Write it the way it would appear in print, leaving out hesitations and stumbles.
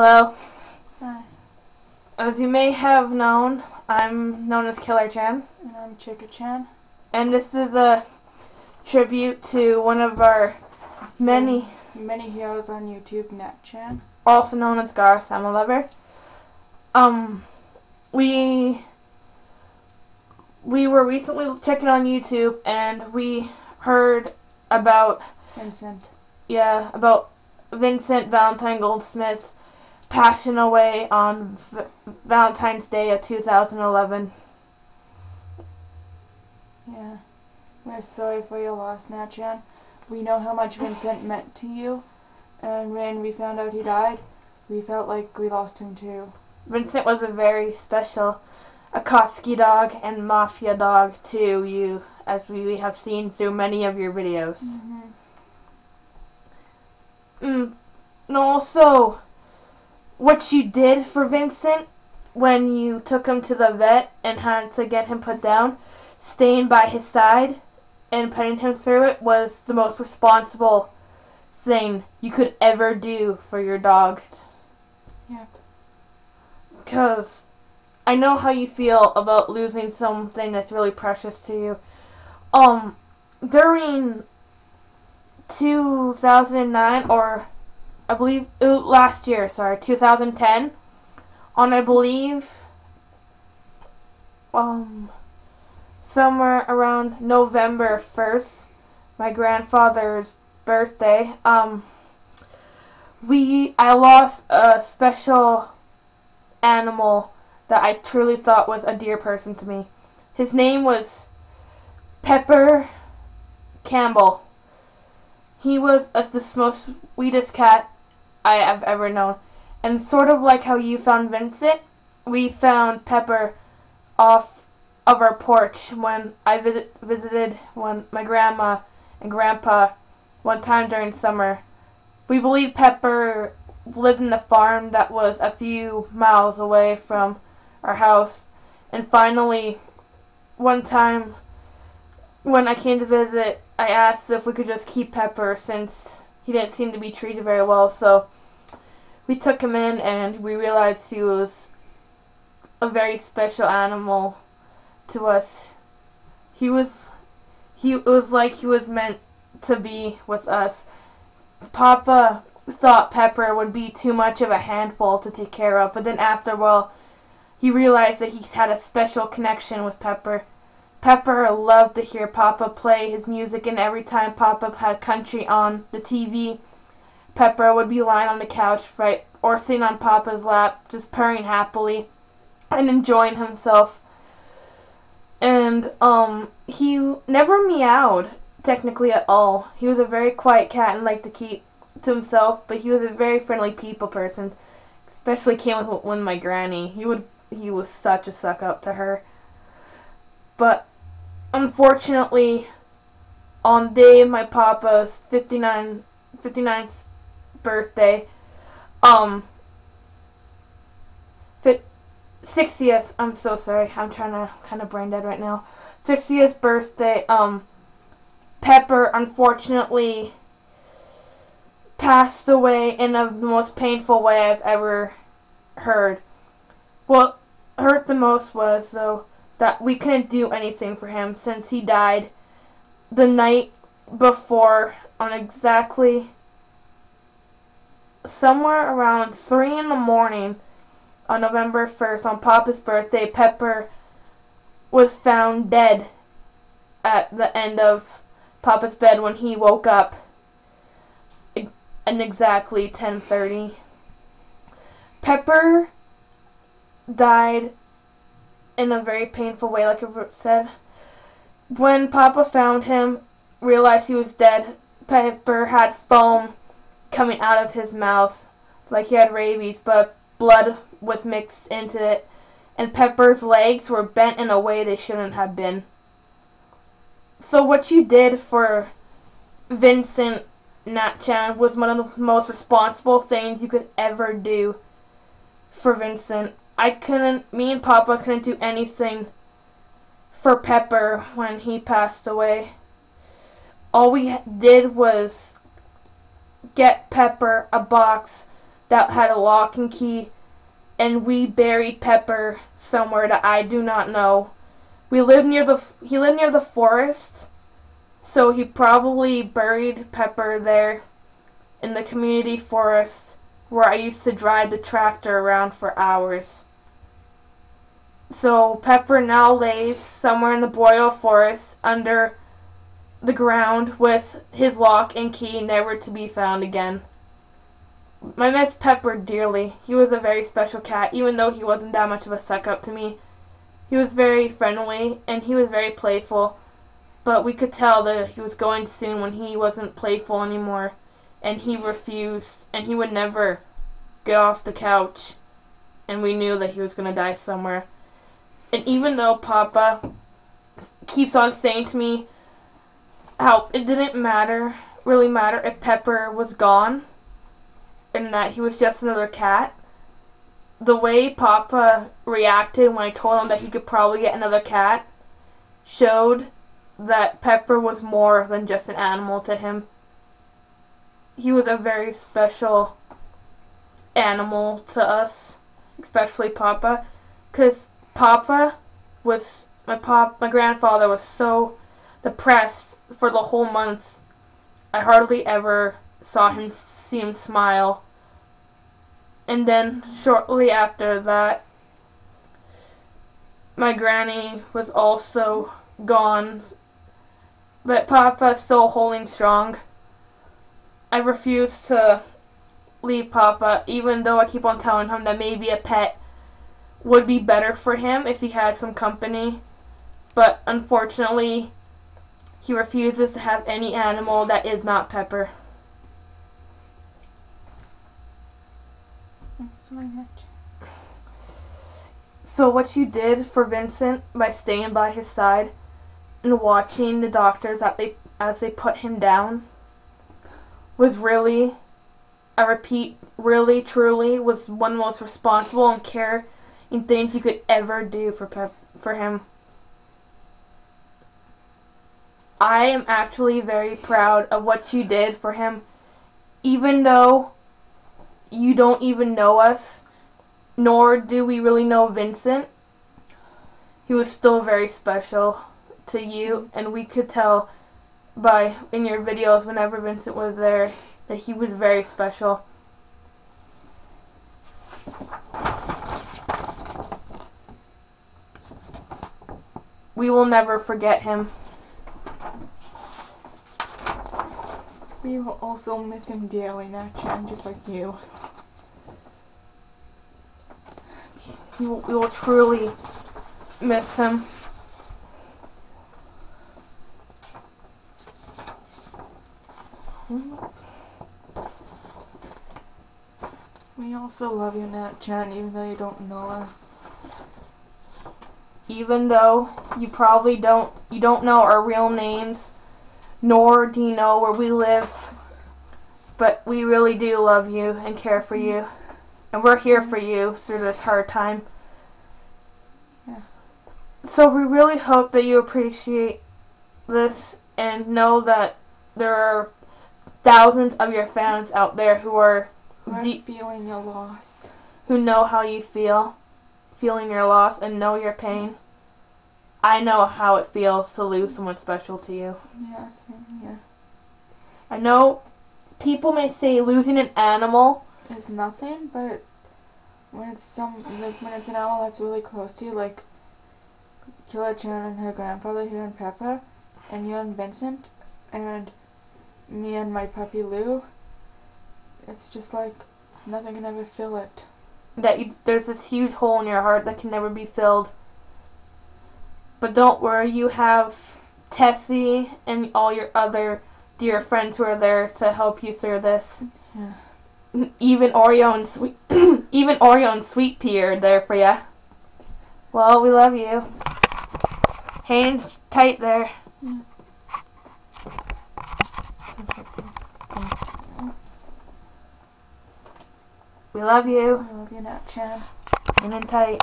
Hello. Hi. As you may have known, I'm known as Killer-Chan. And I'm Chika-Chan. And this is a tribute to one of our many heroes on YouTube, Nat-Chan. Also known as GaaraSamasLover. We were recently checking on YouTube and we heard about Vincent Valentine Goldsmith passing away on Valentine's Day of 2011. Yeah. We're sorry for your loss, Nat-Chan. We know how much Vincent meant to you, and when we found out he died, we felt like we lost him too. Vincent was a very special Akatsuki dog and mafia dog to you, as we have seen through many of your videos. And also, what you did for Vincent when you took him to the vet and had to get him put down, staying by his side and putting him through it, was the most responsible thing you could ever do for your dog. Yep. Because I know how you feel about losing something that's really precious to you. During 2009, or I believe last year, 2010, on I believe somewhere around November 1st, my grandfather's birthday, I lost a special animal that I truly thought was a dear person to me. His name was Pepper Campbell. He was the most sweetest cat I have ever known. And sort of like how you found Vincent, we found Pepper off of our porch when I visited my grandma and grandpa one time during summer. We believe Pepper lived in the farm that was a few miles away from our house. And finally, one time when I came to visit, I asked if we could just keep Pepper since he didn't seem to be treated very well. So we took him in and we realized he was a very special animal to us. It was like he was meant to be with us. Papa thought Pepper would be too much of a handful to take care of, but then after a while he realized that he had a special connection with Pepper. Pepper loved to hear Papa play his music, and every time Papa had country on the TV, Pepper would be lying on the couch, right, or sitting on Papa's lap, just purring happily and enjoying himself. And he never meowed technically at all. He was a very quiet cat and liked to keep to himself, but he was a very friendly people person. Especially came with my granny. He was such a suck up to her. But unfortunately, on the day of my papa's 59th birthday, 60th, I'm so sorry, I'm trying to kind of brain dead right now. 60th birthday, Pepper unfortunately passed away in the most painful way I've ever heard. What hurt the most was, though, that we couldn't do anything for him since he died the night before, on exactly somewhere around 3 in the morning on November 1st, on Papa's birthday. Pepper was found dead at the end of Papa's bed when he woke up at exactly 10:30. Pepper died in a very painful way, like I said. When Papa found him, realized he was dead, Pepper had foam coming out of his mouth like he had rabies, but blood was mixed into it, and Pepper's legs were bent in a way they shouldn't have been. So what you did for Vincent, Nat-Chan, was one of the most responsible things you could ever do for Vincent. Me and Papa couldn't do anything for Pepper when he passed away. All we did was get Pepper a box that had a lock and key, and we buried Pepper somewhere that I do not know. He lived near the forest, so he probably buried Pepper there in the community forest where I used to drive the tractor around for hours. So Pepper now lays somewhere in the boreal forest under the ground with his lock and key, never to be found again. I miss Pepper dearly. He was a very special cat, even though he wasn't that much of a suck-up to me. He was very friendly, and he was very playful, but we could tell that he was going soon when he wasn't playful anymore, and he refused, and he would never get off the couch, and we knew that he was going to die somewhere. And even though Papa keeps on saying to me how it didn't really matter if Pepper was gone, and that he was just another cat, the way Papa reacted when I told him that he could probably get another cat showed that Pepper was more than just an animal to him. He was a very special animal to us, especially Papa, because Papa was, my grandfather was so depressed for the whole month. I hardly ever see him smile. And then shortly after that, my granny was also gone, but Papa's still holding strong. I refuse to leave Papa, even though I keep on telling him that maybe a pet would be better for him if he had some company. But unfortunately, he refuses to have any animal that is not Pepper. I'm sorry, Nat. So what you did for Vincent by staying by his side and watching the doctors as they put him down was really, I repeat, really, truly was one of the most responsible and caring things you could ever do for him. I am actually very proud of what you did for him, even though you don't even know us, nor do we really know Vincent. He was still very special to you, and we could tell in your videos whenever Vincent was there that he was very special. We will never forget him. We will also miss him dearly, Nat-Chan, just like you. We will truly miss him. We also love you, Nat-Chan, even though you don't know us. Even though you probably don't know our real names, nor do you know where we live, but we really do love you and care for you, and we're here for you through this hard time. Yeah. So we really hope that you appreciate this and know that there are thousands of your fans out there who are feeling your loss, who know how you feel, feeling your loss and know your pain. I know how it feels to lose someone special to you. Yeah, same here. I know people may say losing an animal is nothing, but when it's an animal that's really close to you, like Nat-Chan and her grandfather here in Peppa, and you and Vincent, and me and my puppy Lou, it's just like nothing can ever fill it. There's this huge hole in your heart that can never be filled. But don't worry, you have Tessie and all your other dear friends who are there to help you through this. Yeah. Even Oreo and Sweet Pea are there for you. Well, we love you. Hands tight there. Yeah. We love you. I love you, Nat-Chan. Hand in tight.